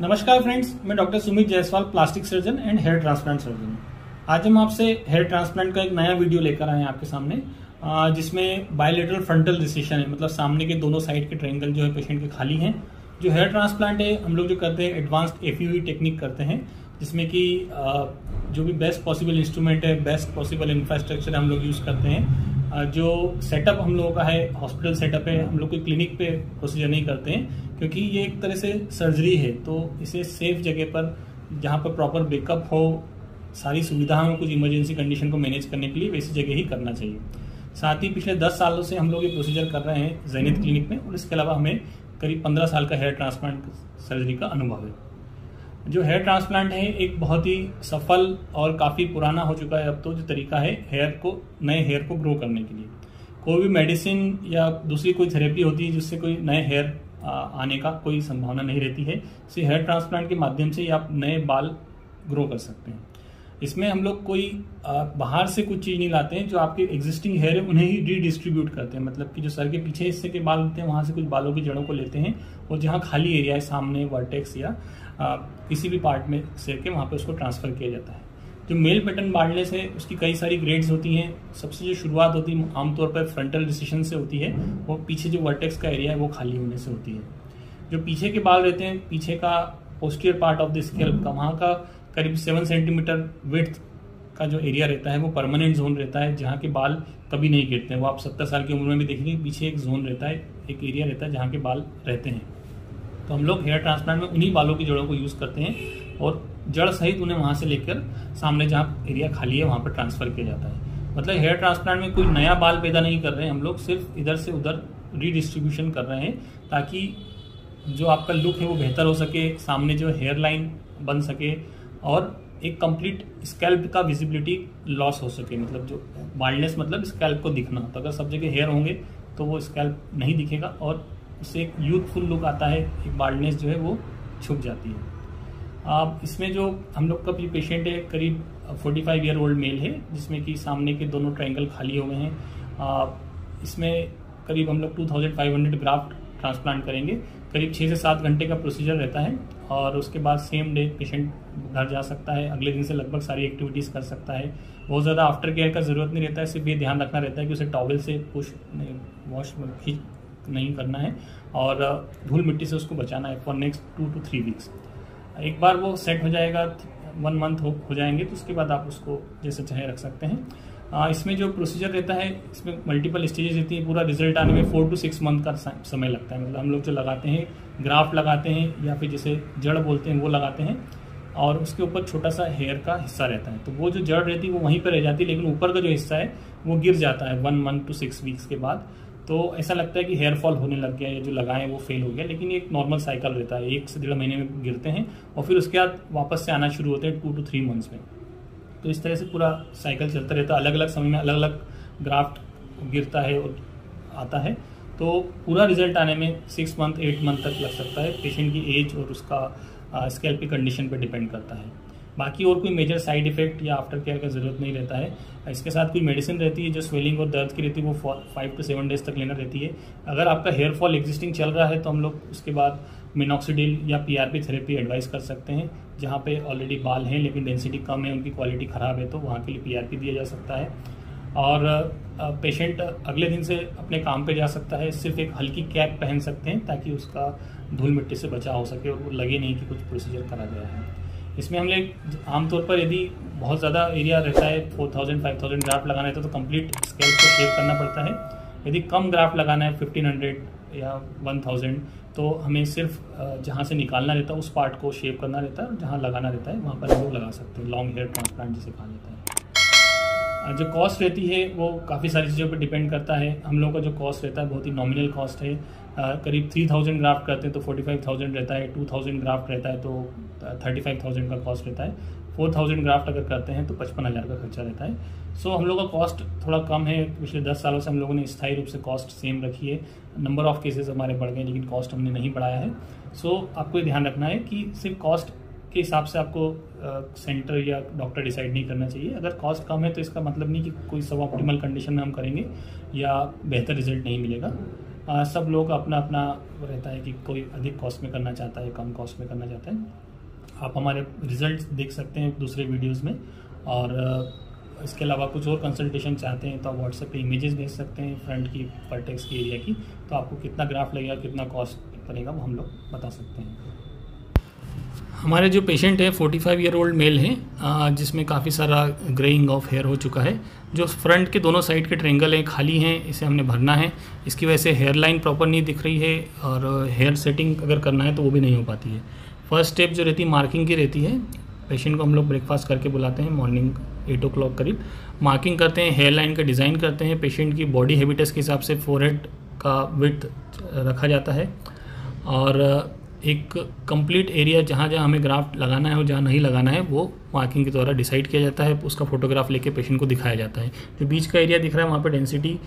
नमस्कार फ्रेंड्स, मैं doctor Sumit Jaiswal, plastic surgeon and hair transplant surgeon. आज हम आपसे हेयर ट्रांसप्लांट का एक नया वीडियो लेकर आए हैं आपके सामने, जिसमें बायलेटरल फ्रंटल रिसेक्शन है, मतलब सामने के दोनों साइड के ट्रायंगल जो है पेशेंट के खाली हैं। जो हेयर ट्रांसप्लांट है हम लोग जो करते हैं एडवांस्ड एफयूवी टेक्निक करते हैं, जिसमें कि जो भी बेस्ट पॉसिबल इंस्ट्रूमेंट है, बेस्ट पॉसिबल इंफ्रास्ट्रक्चर हम लोग यूज़ करते हैं। जो सेटअप हम लोगों का है हॉस्पिटल सेटअप है, हम लोग कोई क्लिनिक पे प्रोसीजर नहीं करते हैं, क्योंकि ये एक तरह से सर्जरी है, तो इसे सेफ जगह पर जहाँ पर प्रॉपर बैकअप हो, सारी सुविधा हो, कुछ इमरजेंसी कंडीशन को मैनेज करने के लिए वैसी जगह ही करना चाहिए। साथ ही पिछले 10 सालों से हम लोग ये प्रोसीजर कर रहे हैं जैनिथ क्लिनिक में, और इसके अलावा हमें करीब 15 साल का हेयर ट्रांसप्लांट सर्जरी का अनुभव है। जो हेयर ट्रांसप्लांट है एक बहुत ही सफल और काफ़ी पुराना हो चुका है अब तो, जो तरीका है नए हेयर को ग्रो करने के लिए। कोई भी मेडिसिन या दूसरी कोई थेरेपी होती है जिससे कोई नए हेयर आने का कोई संभावना नहीं रहती है, इसे हेयर ट्रांसप्लांट के माध्यम से ही आप नए बाल ग्रो कर सकते हैं। इसमें हम लोग कोई बाहर से कुछ चीज़ नहीं लाते हैं, जो आपके एग्जिस्टिंग हेयर है उन्हें ही रीडिस्ट्रीब्यूट करते हैं। मतलब कि जो सर के पीछे हिस्से के बाल होते हैं वहाँ से कुछ बालों की जड़ों को लेते हैं, और जहाँ खाली एरिया है सामने वर्टेक्स या किसी भी पार्ट में सिर के, वहाँ पे उसको ट्रांसफ़र किया जाता है। जो मेल पैटर्न बाल्डनेस है उसकी कई सारी ग्रेड्स होती हैं। सबसे जो शुरुआत होती है आमतौर पर फ्रंटल रिसेक्शन से होती है, वो पीछे जो वर्टेक्स का एरिया है वो खाली होने से होती है। जो पीछे के बाल रहते हैं, पीछे का posterior part of the scalp का, वहाँ का करीब 7 सेंटीमीटर विड्थ का जो एरिया रहता है वो परमानेंट जोन रहता है, जहाँ के बाल कभी नहीं गिरते हैं। वो आप 70 साल की उम्र में भी देखेंगे, पीछे एक जोन रहता है, एक एरिया रहता है जहाँ के बाल रहते हैं। तो हम लोग हेयर ट्रांसप्लांट में उन्हीं बालों की जड़ों को यूज़ करते हैं, और जड़ सहित उन्हें वहाँ से लेकर सामने जहाँ एरिया खाली है वहाँ पर ट्रांसफ़र किया जाता है। मतलब हेयर ट्रांसप्लांट में कोई नया बाल पैदा नहीं कर रहे हैं हम लोग, सिर्फ इधर से उधर रीडिस्ट्रीब्यूशन कर रहे हैं, ताकि जो आपका लुक है वो बेहतर हो सके, सामने जो हेयर लाइन बन सके, और एक कंप्लीट स्कैल्प का विजिबिलिटी लॉस हो सके। मतलब जो बाल्डनेस मतलब स्कैल्प को दिखना, तो अगर सब जगह हेयर होंगे तो वो स्कैल्प नहीं दिखेगा, और उससे एक यूथफुल लुक आता है, एक बाल्डनेस जो है वो छुप जाती है। इसमें जो हम लोग का पेशेंट है करीब 45 ईयर ओल्ड मेल है, जिसमें कि सामने के दोनों ट्रायंगल खाली हो गए हैं। इसमें करीब हम लोग 2500 ग्राफ्ट ट्रांसप्लांट करेंगे। करीब 6 से 7 घंटे का प्रोसीजर रहता है, और उसके बाद सेम डे पेशेंट घर जा सकता है। अगले दिन से लगभग सारी एक्टिविटीज़ कर सकता है। बहुत ज़्यादा आफ्टर केयर का ज़रूरत नहीं रहता है, सिर्फ ये ध्यान रखना रहता है कि उसे टॉवल से वॉश नहीं करना है, और धूल मिट्टी से उसको बचाना है फॉर नेक्स्ट 2 to 3 वीक्स। एक बार वो सेट हो जाएगा, 1 मंथ हो जाएंगे, तो उसके बाद आप उसको जैसे चाहे रख सकते हैं। इसमें जो प्रोसीजर रहता है, इसमें मल्टीपल स्टेजेस रहती है। पूरा रिजल्ट आने में 4 to 6 मंथ का समय लगता है। मतलब हम लोग जो लगाते हैं, ग्राफ्ट लगाते हैं या फिर जैसे जड़ बोलते हैं वो लगाते हैं, और उसके ऊपर छोटा सा हेयर का हिस्सा रहता है। तो वो जो जड़ रहती है वो वहीं पर रह जाती है, लेकिन ऊपर का जो हिस्सा है वो गिर जाता है 1 month to 6 वीक्स के बाद। तो ऐसा लगता है कि हेयर फॉल होने लग गया, या जो लगाए वो फेल हो गया, लेकिन ये एक नॉर्मल साइकिल रहता है। 1 से 1.5 महीने में गिरते हैं, और फिर उसके बाद वापस से आना शुरू होते हैं 2 to 3 मंथ्स में। तो इस तरह से पूरा साइकिल चलता रहता है। अलग अलग समय में अलग अलग ग्राफ्ट गिरता है और आता है। तो पूरा रिजल्ट आने में 6 मंथ 8 मंथ तक लग सकता है। पेशेंट की एज और उसका स्कैल्प की कंडीशन पर डिपेंड करता है। बाकी और कोई मेजर साइड इफेक्ट या आफ्टर केयर का ज़रूरत नहीं रहता है। इसके साथ कोई मेडिसिन रहती है जो स्वेलिंग और दर्द की रहती है, वो 5 to 7 डेज तक लेना रहती है। अगर आपका हेयर फॉल एग्जिस्टिंग चल रहा है तो हम लोग उसके बाद मिनॉक्सिडिल या PRP थेरेपी एडवाइस कर सकते हैं। जहाँ पे ऑलरेडी बाल हैं लेकिन डेंसिटी कम है, उनकी क्वालिटी ख़राब है, तो वहाँ के लिए PRP दिया जा सकता है। और पेशेंट अगले दिन से अपने काम पे जा सकता है। सिर्फ एक हल्की कैप पहन सकते हैं, ताकि उसका धूल मिट्टी से बचाव हो सके और वो लगे नहीं कि कुछ प्रोसीजर करा गया है। इसमें हम लोग आमतौर पर यदि बहुत ज़्यादा एरिया रहता है, 4000-5000 ग्राफ्ट लगाना है तो कंप्लीट स्कैल्प को शेप करना पड़ता है। यदि कम ग्राफ्ट लगाना है 1500 या 1000, तो हमें सिर्फ जहाँ से निकालना रहता है उस पार्ट को शेप करना रहता है, और जहाँ लगाना रहता है वहाँ पर हम लोग लगा सकते हैं। लॉन्ग हेयर ट्रांसप्लांट जिसे कहा जाता है। जो कॉस्ट रहती है वो काफ़ी सारी चीज़ों पर डिपेंड करता है। हम लोगों का जो कॉस्ट रहता है बहुत ही नॉमिनल कॉस्ट है। करीब 3000 ग्राफ्ट करते हैं तो 45,000 रहता है। 2000 ग्राफ्ट रहता है तो 35,000 का कॉस्ट रहता है। 4000 ग्राफ्ट अगर करते हैं तो 55,000 का खर्चा रहता है। सो हम लोग का कॉस्ट थोड़ा कम है। पिछले 10 सालों से हम लोगों ने स्थायी रूप से कॉस्ट सेम रखी है। नंबर ऑफ केसेस हमारे बढ़ गए, लेकिन कॉस्ट हमने नहीं बढ़ाया है। सो आपको ये ध्यान रखना है कि सिर्फ कॉस्ट के हिसाब से आपको सेंटर या डॉक्टर डिसाइड नहीं करना चाहिए। अगर कॉस्ट कम है तो इसका मतलब नहीं कि कोई सब ऑप्टिमल कंडीशन में हम करेंगे या बेहतर रिजल्ट नहीं मिलेगा। सब लोग अपना अपना रहता है कि कोई अधिक कॉस्ट में करना चाहता है, कम कॉस्ट में करना चाहता है। आप हमारे रिजल्ट्स देख सकते हैं दूसरे वीडियोस में, और इसके अलावा कुछ और कंसल्टेशन चाहते हैं तो आप व्हाट्सएप पे इमेजेस भेज सकते हैं फ्रंट की, वर्टेक्स की, एरिया की, तो आपको कितना ग्राफ लगेगा, कितना कॉस्ट पड़ेगा वो हम लोग बता सकते हैं। हमारे जो पेशेंट है 45 ईयर ओल्ड मेल हैं, जिसमें काफ़ी सारा ग्रेइंग ऑफ हेयर हो चुका है। जो फ्रंट के दोनों साइड के ट्रेंगल हैं खाली हैं, इसे हमने भरना है। इसकी वजह से हेयर लाइन प्रॉपर नहीं दिख रही है, और हेयर सेटिंग अगर करना है तो वो भी नहीं हो पाती है। फर्स्ट स्टेप जो रहती है मार्किंग की रहती है। पेशेंट को हम लोग ब्रेकफास्ट करके बुलाते हैं मॉर्निंग 8 o'clock करीब। मार्किंग करते हैं, हेयर लाइन का डिज़ाइन करते हैं। पेशेंट की बॉडी हैबिटस के हिसाब से फोरहेड का विड्थ रखा जाता है, और एक कंप्लीट एरिया जहाँ जहाँ हमें ग्राफ्ट लगाना है और जहाँ नहीं लगाना है वो मार्किंग के द्वारा डिसाइड किया जाता है। उसका फोटोग्राफ लेके पेशेंट को दिखाया जाता है। जो बीच का एरिया दिख रहा है वहाँ पर डेंसिटी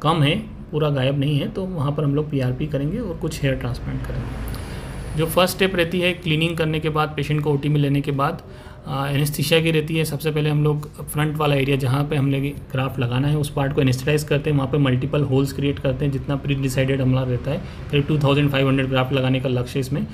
कम है, पूरा गायब नहीं है, तो वहाँ पर हम लोग PRP करेंगे और कुछ हेयर ट्रांसप्लांट करेंगे। जो फर्स्ट स्टेप रहती है क्लीनिंग करने के बाद, पेशेंट को OT में लेने के बाद एनेस्थीसिया की रहती है। सबसे पहले हम लोग फ्रंट वाला एरिया जहाँ पे हमने ग्राफ्ट लगाना है उस पार्ट को एनेस्थेटाइज करते हैं। वहाँ पे मल्टीपल होल्स क्रिएट करते हैं, जितना प्री डिसाइडेड हमारा रहता है। करीब 2500 ग्राफ्ट लगाने का लक्ष्य इसमें।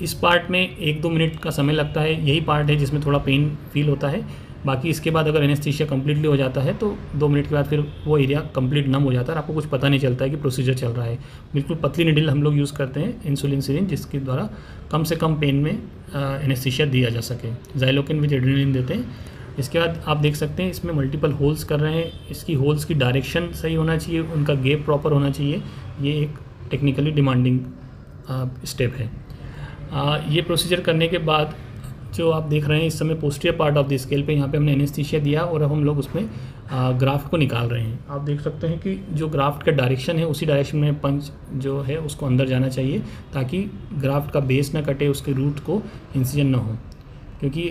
इस पार्ट में 1-2 मिनट का समय लगता है। यही पार्ट है जिसमें थोड़ा पेन फील होता है। बाकी इसके बाद अगर एनेस्थीसिया कम्प्लीटली हो जाता है तो 2 मिनट के बाद फिर वो एरिया कंप्लीट नम हो जाता है और आपको कुछ पता नहीं चलता है कि प्रोसीजर चल रहा है। बिल्कुल पतली निडल हम लोग यूज़ करते हैं, इंसुलिन सिरिंज, जिसके द्वारा कम से कम पेन में एनेस्थीसिया दिया जा सके। ज़ाइलोकेन विद एड्रेनलिन देते हैं। इसके बाद आप देख सकते हैं इसमें मल्टीपल होल्स कर रहे हैं। इसकी होल्स की डायरेक्शन सही होना चाहिए, उनका गैप प्रॉपर होना चाहिए। ये एक टेक्निकली डिमांडिंग स्टेप है। ये प्रोसीजर करने के बाद जो आप देख रहे हैं इस समय posterior part of the scale पे यहाँ पे हमने एनेस्थीसिया दिया और अब हम लोग उसमें ग्राफ्ट को निकाल रहे हैं। आप देख सकते हैं कि जो ग्राफ्ट का डायरेक्शन है उसी डायरेक्शन में पंच जो है उसको अंदर जाना चाहिए ताकि ग्राफ्ट का बेस ना कटे, उसके रूट को इंसिजन ना हो। क्योंकि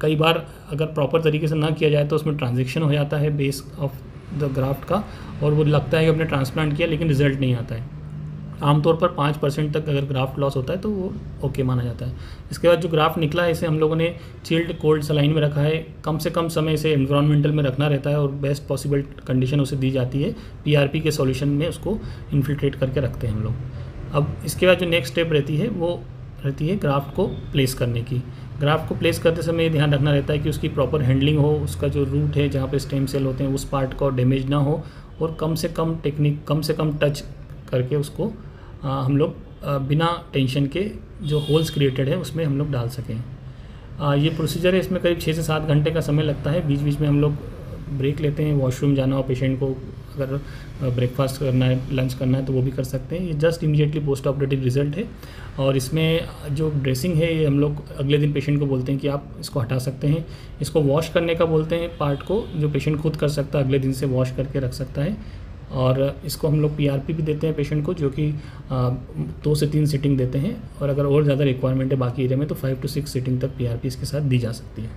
कई बार अगर प्रॉपर तरीके से ना किया जाए तो उसमें ट्रांजेक्शन हो जाता है बेस ऑफ द ग्राफ्ट का, और वो लगता है कि हमने ट्रांसप्लांट किया लेकिन रिजल्ट नहीं आता है। आमतौर पर 5% तक अगर ग्राफ्ट लॉस होता है तो वो ओके माना जाता है। इसके बाद जो ग्राफ्ट निकला है इसे हम लोगों ने चिल्ड कोल्ड सलाइन में रखा है। कम से कम समय इसे एनवायरमेंटल में रखना रहता है और बेस्ट पॉसिबल कंडीशन उसे दी जाती है। PRP के सॉल्यूशन में उसको इन्फिल्ट्रेट करके रखते हैं हम लोग। अब इसके बाद जो नेक्स्ट स्टेप रहती है वो रहती है ग्राफ्ट को प्लेस करने की। ग्राफ्ट को प्लेस करते समय ये ध्यान रखना रहता है कि उसकी प्रॉपर हैंडलिंग हो, उसका जो रूट है जहाँ पे स्टेम सेल होते हैं उस पार्ट को डैमेज ना हो, और कम से कम टच करके उसको हम लोग बिना टेंशन के जो होल्स क्रिएटेड है उसमें हम लोग डाल सकें। ये प्रोसीजर है, इसमें करीब 6 से 7 घंटे का समय लगता है। बीच बीच में हम लोग ब्रेक लेते हैं, वॉशरूम जाना हो पेशेंट को, अगर ब्रेकफास्ट करना है, लंच करना है तो वो भी कर सकते हैं। ये just immediately post operative result है। और इसमें जो ड्रेसिंग है ये हम लोग अगले दिन पेशेंट को बोलते हैं कि आप इसको हटा सकते हैं। इसको वॉश करने का बोलते हैं पार्ट को, जो पेशेंट खुद कर सकता है, अगले दिन से वॉश करके रख सकता है। और इसको हम लोग PRP भी देते हैं पेशेंट को, जो कि 2 से 3 सीटिंग देते हैं, और अगर और ज़्यादा रिक्वायरमेंट है बाकी एरिया में तो 5 to 6 सीटिंग तक PRP इसके साथ दी जा सकती है।